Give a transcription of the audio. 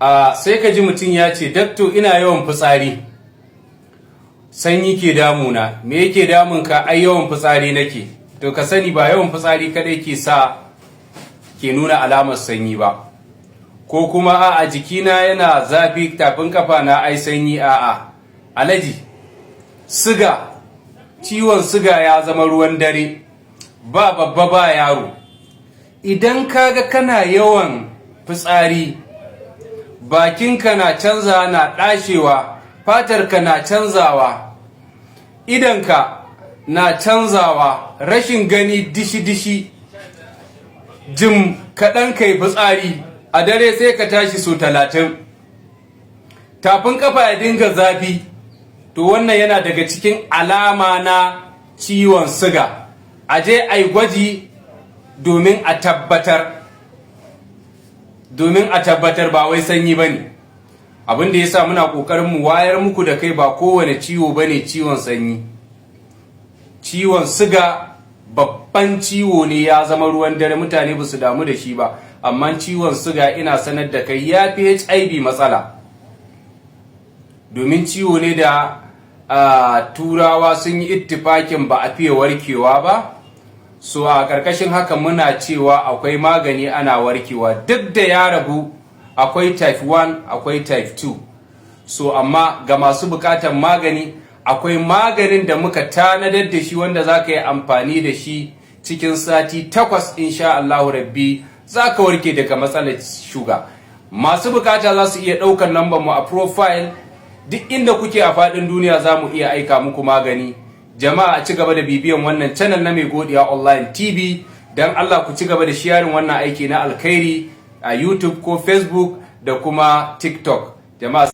sai ka ji mutum ya ce dakto ina yawan fitsari, sanyi ke damuna. Me yake damunka? Ai yawan fitsari nake. To ka sani ba yawan fitsari kadai ke nuna alamar sanyi ba, ko kuma a jikina yana zafi tafin kafa na ai sanyi. Alaji, siga, ciwon siga ya zama ruwan dare, ba babba ba yaro. Idan kaga kana yawan fitsari, bakinka na canza, na ɗashewa, fatarka na canzawa, idanka na canzawa, rashin gani dishi-dishi, jim kaɗan kai fitsari a dare sai ka tashi so 30, tafin kafa ya dinga zafi, to wannan yana daga cikin alama na ciwon siga. Aje ai gwaji domin a tabbatar ba wai sanyi bane. Abin da yasa muna kokarin mu wayar muku da kai, ba kowane ciwo bane ciwon sanyi. Ciwon siga babban ciwo ne, ya zama ruwan dare, mutane ba su damu da shi ba, amma ciwon siga ina sanar da kai ya fi HIV matsala, domin ciwo ne da turawa sun yi ittifakin ba a fiye warkewa ba. So a ƙarƙashin haka muna cewa akwai magani ana warkewa, duk da ya rabu, akwai type 1 akwai type 2. So amma ga masu buƙatar magani, akwai maganin da muka tanadar da shi wanda za ka yi amfani da shi cikin sati 8 insha Allahu rabbi za ka warke daga matsalar shuga. Masu bukata za su iya ɗaukar lambar mu a profile, duk inda kuke a faɗin duniya za mu iya aika muku magani. Jama'a a ci gaba da bibiyan wannan channel na Mai Godiya Online TV, don Allah ku ci gaba da sharing wannan aiki na alkhairi a YouTube ko Facebook da kuma TikTok. Jama'a